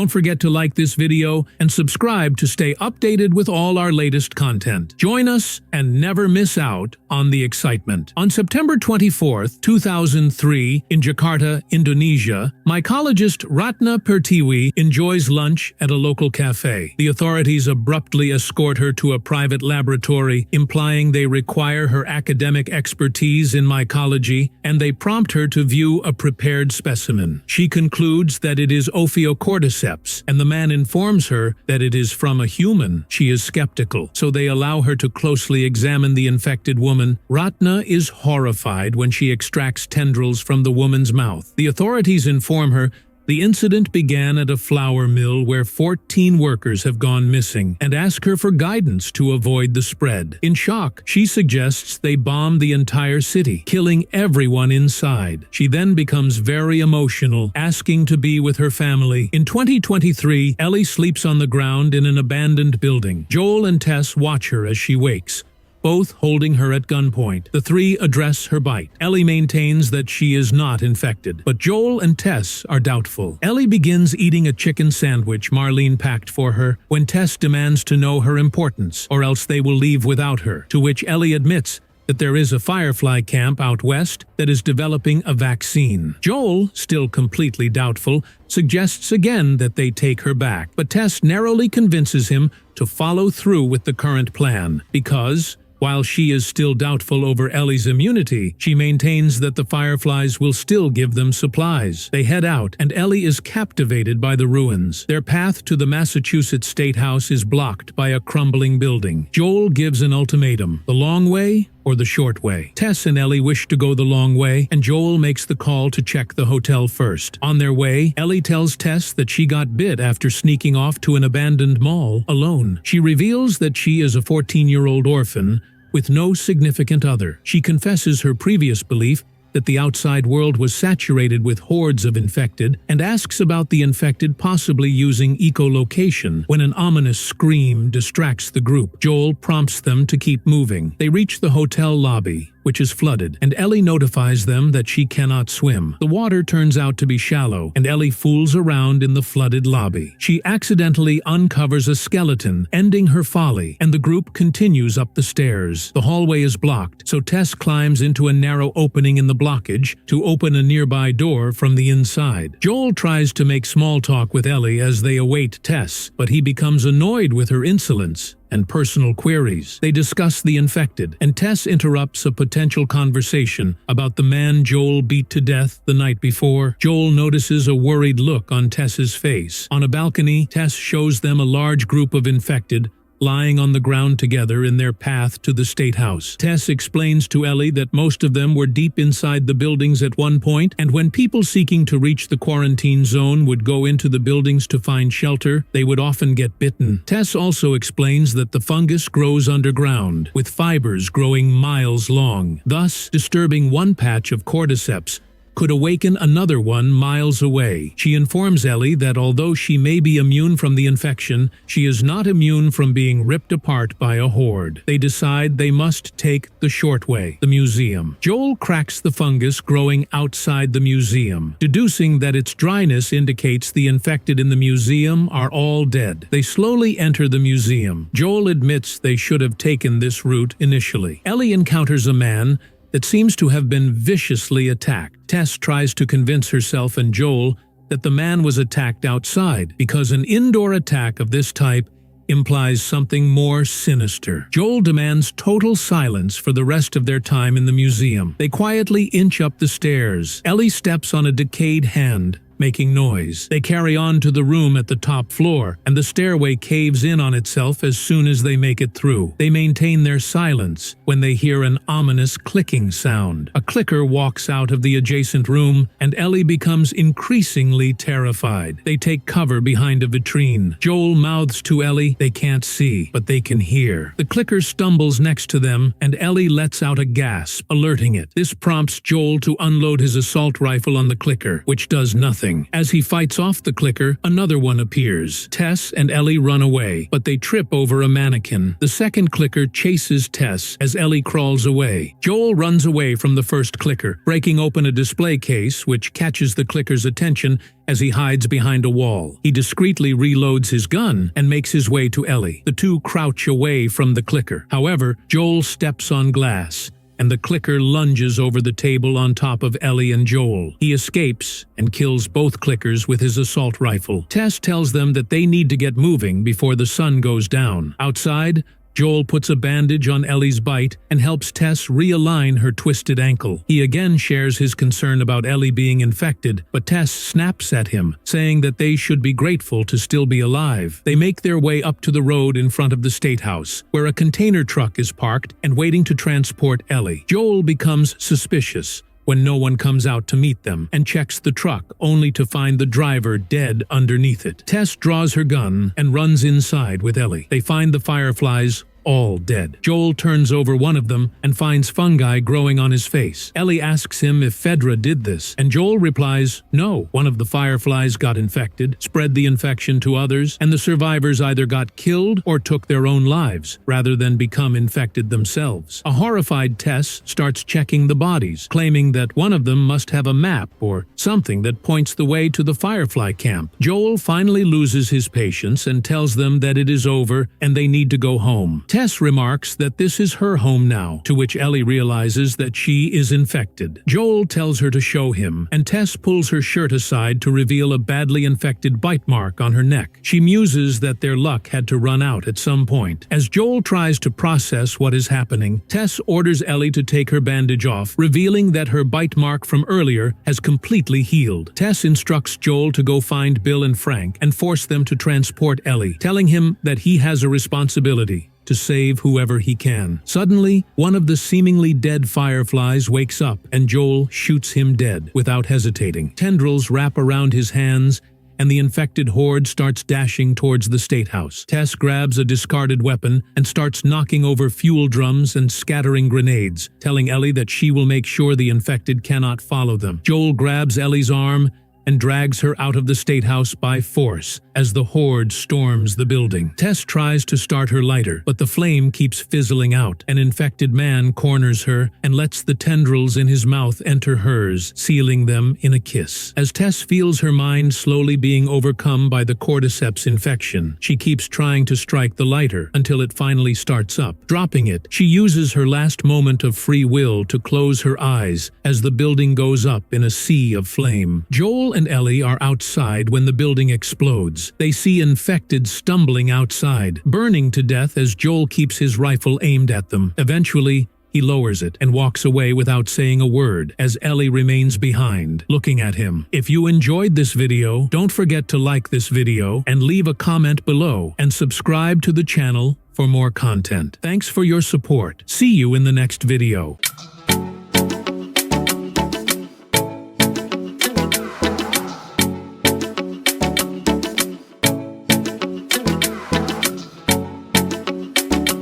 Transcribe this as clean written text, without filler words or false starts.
Don't forget to like this video and subscribe to stay updated with all our latest content. Join us and never miss out on the excitement. On September 24th, 2003, in Jakarta, Indonesia, mycologist Ratna Pertiwi enjoys lunch at a local cafe. The authorities abruptly escort her to a private laboratory, implying they require her academic expertise in mycology, and they prompt her to view a prepared specimen. She concludes that it is Ophiocordyceps, and the man informs her that it is from a human. She is skeptical, so they allow her to closely examine the infected woman. Ratna is horrified when she extracts tendrils from the woman's mouth. The authorities inform her the incident began at a flour mill where 14 workers have gone missing, and ask her for guidance to avoid the spread. In shock, she suggests they bomb the entire city, killing everyone inside. She then becomes very emotional, asking to be with her family. In 2023, Ellie sleeps on the ground in an abandoned building. Joel and Tess watch her as she wakes, both holding her at gunpoint. The three address her bite. Ellie maintains that she is not infected, but Joel and Tess are doubtful. Ellie begins eating a chicken sandwich Marlene packed for her when Tess demands to know her importance, or else they will leave without her, to which Ellie admits that there is a firefly camp out west that is developing a vaccine. Joel, still completely doubtful, suggests again that they take her back, but Tess narrowly convinces him to follow through with the current plan because, while she is still doubtful over Ellie's immunity, she maintains that the fireflies will still give them supplies. They head out, and Ellie is captivated by the ruins. Their path to the Massachusetts State House is blocked by a crumbling building. Joel gives an ultimatum: the long way or the short way. Tess and Ellie wish to go the long way, and Joel makes the call to check the hotel first. On their way, Ellie tells Tess that she got bit after sneaking off to an abandoned mall alone. She reveals that she is a 14-year-old orphan with no significant other. She confesses her previous belief that the outside world was saturated with hordes of infected, and asks about the infected possibly using echolocation when an ominous scream distracts the group. Joel prompts them to keep moving. They reach the hotel lobby, which is flooded, and Ellie notifies them that she cannot swim. The water turns out to be shallow, and Ellie fools around in the flooded lobby. She accidentally uncovers a skeleton, ending her folly, and the group continues up the stairs. The hallway is blocked, so Tess climbs into a narrow opening in the blockage to open a nearby door from the inside. Joel tries to make small talk with Ellie as they await Tess, but he becomes annoyed with her insolence and personal queries. They discuss the infected, and Tess interrupts a potential conversation about the man Joel beat to death the night before. Joel notices a worried look on Tess's face. On a balcony, Tess shows them a large group of infected lying on the ground together in their path to the State House. Tess explains to Ellie that most of them were deep inside the buildings at one point, and when people seeking to reach the quarantine zone would go into the buildings to find shelter, they would often get bitten. Tess also explains that the fungus grows underground, with fibers growing miles long, thus disturbing one patch of cordyceps could awaken another one miles away. She informs Ellie that although she may be immune from the infection, she is not immune from being ripped apart by a horde. They decide they must take the short way, the museum. Joel cracks the fungus growing outside the museum, deducing that its dryness indicates the infected in the museum are all dead. They slowly enter the museum. Joel admits they should have taken this route initially. Ellie encounters a man that seems to have been viciously attacked. Tess tries to convince herself and Joel that the man was attacked outside, because an indoor attack of this type implies something more sinister. Joel demands total silence for the rest of their time in the museum. They quietly inch up the stairs. Ellie steps on a decayed hand, making noise. They carry on to the room at the top floor, and the stairway caves in on itself as soon as they make it through. They maintain their silence when they hear an ominous clicking sound. A clicker walks out of the adjacent room, and Ellie becomes increasingly terrified. They take cover behind a vitrine. Joel mouths to Ellie they can't see, but they can hear. The clicker stumbles next to them, and Ellie lets out a gasp, alerting it. This prompts Joel to unload his assault rifle on the clicker, which does nothing. nothing. As he fights off the clicker, another one appears. Tess and Ellie run away, but they trip over a mannequin. The second clicker chases Tess as Ellie crawls away. Joel runs away from the first clicker, breaking open a display case which catches the clicker's attention as he hides behind a wall. He discreetly reloads his gun and makes his way to Ellie. The two crouch away from the clicker. However, Joel steps on glass, and the clicker lunges over the table on top of Ellie and Joel. He escapes and kills both clickers with his assault rifle. Tess tells them that they need to get moving before the sun goes down. Outside, Joel puts a bandage on Ellie's bite and helps Tess realign her twisted ankle. He again shares his concern about Ellie being infected, but Tess snaps at him, saying that they should be grateful to still be alive. They make their way up to the road in front of the State House, where a container truck is parked and waiting to transport Ellie. Joel becomes suspicious when no one comes out to meet them, and checks the truck, only to find the driver dead underneath it. Tess draws her gun and runs inside with Ellie. They find the fireflies all dead. Joel turns over one of them and finds fungi growing on his face. Ellie asks him if Fedra did this, and Joel replies, no. One of the fireflies got infected, spread the infection to others, and the survivors either got killed or took their own lives, rather than become infected themselves. A horrified Tess starts checking the bodies, claiming that one of them must have a map or something that points the way to the firefly camp. Joel finally loses his patience and tells them that it is over and they need to go home. Tess remarks that this is her home now, to which Ellie realizes that she is infected. Joel tells her to show him, and Tess pulls her shirt aside to reveal a badly infected bite mark on her neck. She muses that their luck had to run out at some point. As Joel tries to process what is happening, Tess orders Ellie to take her bandage off, revealing that her bite mark from earlier has completely healed. Tess instructs Joel to go find Bill and Frank and force them to transport Ellie, telling him that he has a responsibility to save whoever he can. Suddenly, one of the seemingly dead fireflies wakes up, and Joel shoots him dead without hesitating. Tendrils wrap around his hands, and the infected horde starts dashing towards the State House. Tess grabs a discarded weapon and starts knocking over fuel drums and scattering grenades, telling Ellie that she will make sure the infected cannot follow them. Joel grabs Ellie's arm and drags her out of the State House by force as the horde storms the building. Tess tries to start her lighter, but the flame keeps fizzling out. An infected man corners her and lets the tendrils in his mouth enter hers, sealing them in a kiss. As Tess feels her mind slowly being overcome by the cordyceps infection, she keeps trying to strike the lighter until it finally starts up. Dropping it, she uses her last moment of free will to close her eyes as the building goes up in a sea of flame. Joel and Ellie are outside when the building explodes. They see infected stumbling outside, burning to death as Joel keeps his rifle aimed at them. Eventually, he lowers it and walks away without saying a word as Ellie remains behind, looking at him. If you enjoyed this video, don't forget to like this video and leave a comment below, and subscribe to the channel for more content. Thanks for your support. See you in the next video.